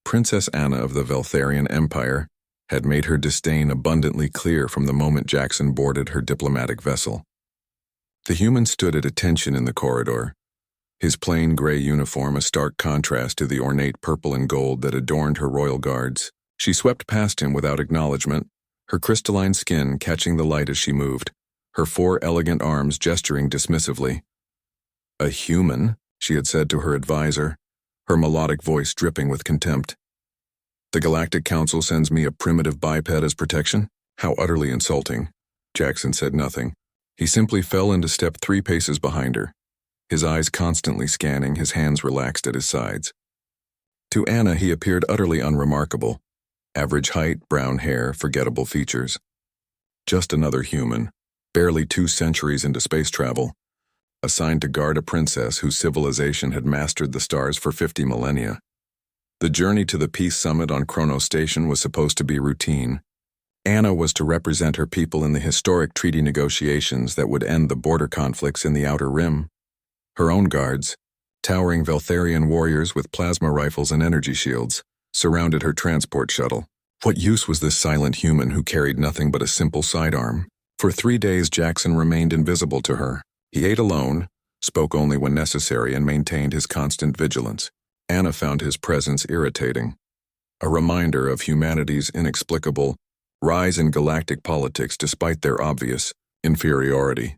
Princess Anna of the Veltharian Empire had made her disdain abundantly clear from the moment Jackson boarded her diplomatic vessel. The human stood at attention in the corridor, his plain gray uniform a stark contrast to the ornate purple and gold that adorned her royal guards. She swept past him without acknowledgement, her crystalline skin catching the light as she moved, her four elegant arms gesturing dismissively. "A human," she had said to her advisor, her melodic voice dripping with contempt. "The Galactic Council sends me a primitive biped as protection? How utterly insulting." Jackson said nothing. He simply fell into step 3 paces behind her, his eyes constantly scanning, his hands relaxed at his sides. To Anna he appeared utterly unremarkable. Average height, brown hair, forgettable features. Just another human, barely 2 centuries into space travel, assigned to guard a princess whose civilization had mastered the stars for 50 millennia. The journey to the peace summit on Chronos Station was supposed to be routine. Anna was to represent her people in the historic treaty negotiations that would end the border conflicts in the Outer Rim. Her own guards, towering Veltharian warriors with plasma rifles and energy shields, surrounded her transport shuttle. What use was this silent human who carried nothing but a simple sidearm? For 3 days Jackson remained invisible to her. He ate alone, spoke only when necessary, and maintained his constant vigilance. Anna found his presence irritating, a reminder of humanity's inexplicable rise in galactic politics despite their obvious inferiority.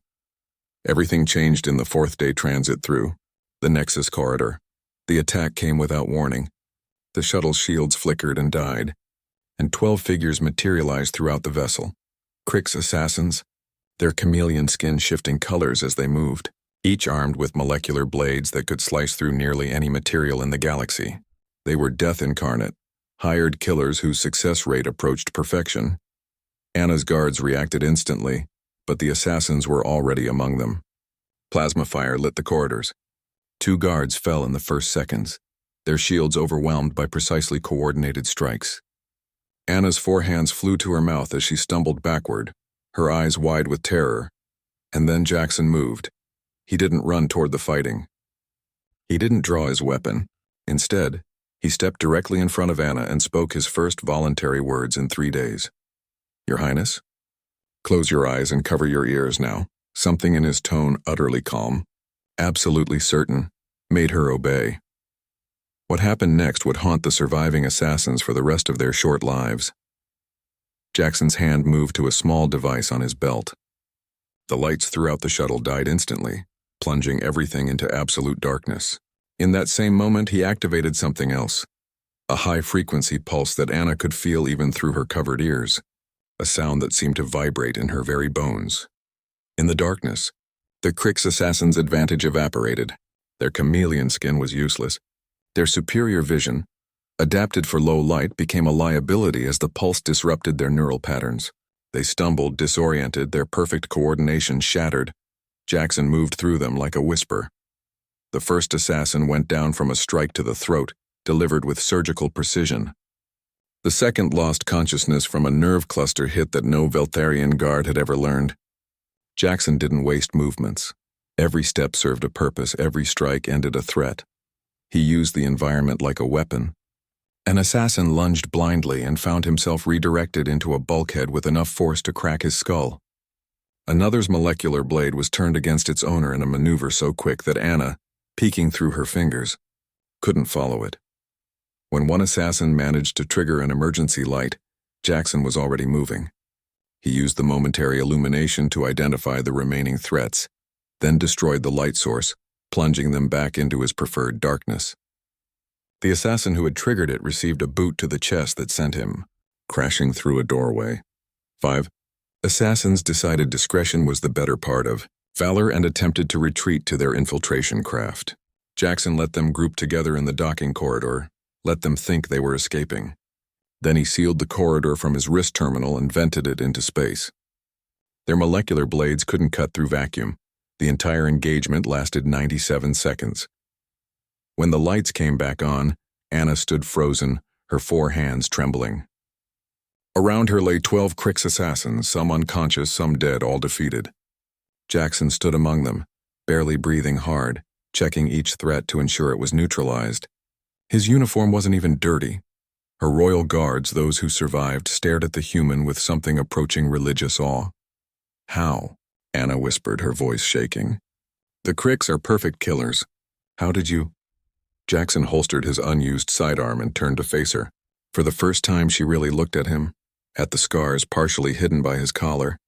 Everything changed in the 4th-day transit through the Nexus corridor. The attack came without warning. The shuttle's shields flickered and died, and 12 figures materialized throughout the vessel. Crick's assassins, their chameleon skin shifting colors as they moved, each armed with molecular blades that could slice through nearly any material in the galaxy. They were death incarnate, hired killers whose success rate approached perfection. Anna's guards reacted instantly, but the assassins were already among them. Plasma fire lit the corridors. 2 guards fell in the first seconds, their shields overwhelmed by precisely coordinated strikes. Anna's 4 hands flew to her mouth as she stumbled backward, her eyes wide with terror. And then Jackson moved. He didn't run toward the fighting. He didn't draw his weapon. Instead, he stepped directly in front of Anna and spoke his first voluntary words in 3 days. "Your Highness? Close your eyes and cover your ears now." Something in his tone, utterly calm, absolutely certain, made her obey. What happened next would haunt the surviving assassins for the rest of their short lives. Jackson's hand moved to a small device on his belt. The lights throughout the shuttle died instantly, plunging everything into absolute darkness. In that same moment, he activated something else, a high-frequency pulse that Anna could feel even through her covered ears, a sound that seemed to vibrate in her very bones. In the darkness, the Crick's assassins' advantage evaporated. Their chameleon skin was useless. Their superior vision, adapted for low light, became a liability as the pulse disrupted their neural patterns. They stumbled, disoriented, their perfect coordination shattered. Jackson moved through them like a whisper. The first assassin went down from a strike to the throat, delivered with surgical precision. The second lost consciousness from a nerve cluster hit that no Veltharian guard had ever learned. Jackson didn't waste movements. Every step served a purpose, every strike ended a threat. He used the environment like a weapon. An assassin lunged blindly and found himself redirected into a bulkhead with enough force to crack his skull. Another's molecular blade was turned against its owner in a maneuver so quick that Anna, peeking through her fingers, couldn't follow it. When one assassin managed to trigger an emergency light, Jackson was already moving. He used the momentary illumination to identify the remaining threats, then destroyed the light source, plunging them back into his preferred darkness. The assassin who had triggered it received a boot to the chest that sent him crashing through a doorway. 5. Assassins decided discretion was the better part of valor and attempted to retreat to their infiltration craft. Jackson let them group together in the docking corridor, let them think they were escaping. Then he sealed the corridor from his wrist terminal and vented it into space. Their molecular blades couldn't cut through vacuum. The entire engagement lasted 97 seconds. When the lights came back on, Anna stood frozen, her 4 hands trembling. Around her lay 12 Crick's assassins, some unconscious, some dead, all defeated. Jackson stood among them, barely breathing hard, checking each threat to ensure it was neutralized. His uniform wasn't even dirty, Her royal guards, those who survived, stared at the human with something approaching religious awe. "How?" Anna whispered, her voice shaking. "The Cricks are perfect killers. How did you—" Jackson holstered his unused sidearm and turned to face her. For the first time, she really looked at him, at the scars partially hidden by his collar,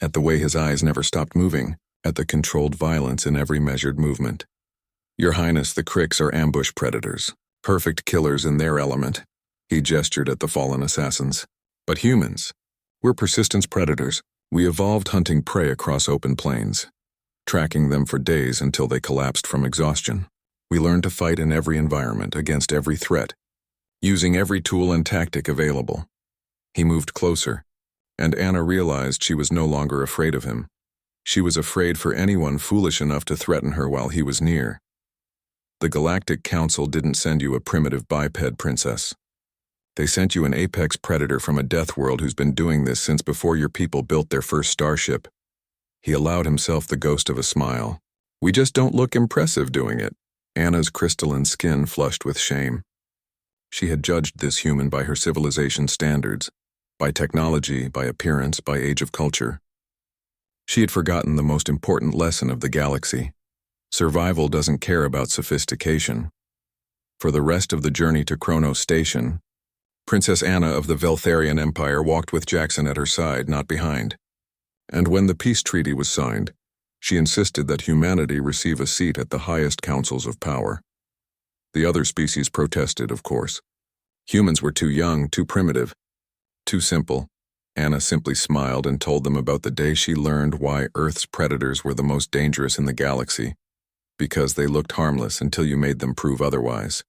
at the way his eyes never stopped moving, at the controlled violence in every measured movement. "Your Highness, the Cricks are ambush predators, perfect killers in their element." He gestured at the fallen assassins. "But humans, we're persistence predators. We evolved hunting prey across open plains, tracking them for days until they collapsed from exhaustion. We learned to fight in every environment, against every threat, using every tool and tactic available." He moved closer, and Anna realized she was no longer afraid of him. She was afraid for anyone foolish enough to threaten her while he was near. "The Galactic Council didn't send you a primitive biped, Princess. They sent you an apex predator from a death world who's been doing this since before your people built their first starship." He allowed himself the ghost of a smile. "We just don't look impressive doing it." Anna's crystalline skin flushed with shame. She had judged this human by her civilization standards, by technology, by appearance, by age of culture. She had forgotten the most important lesson of the galaxy. Survival doesn't care about sophistication. For the rest of the journey to Kronos Station, Princess Anna of the Veltharian Empire walked with Jackson at her side, not behind. And when the peace treaty was signed, she insisted that humanity receive a seat at the highest councils of power. The other species protested, of course. Humans were too young, too primitive, too simple. Anna simply smiled and told them about the day she learned why Earth's predators were the most dangerous in the galaxy, because they looked harmless until you made them prove otherwise.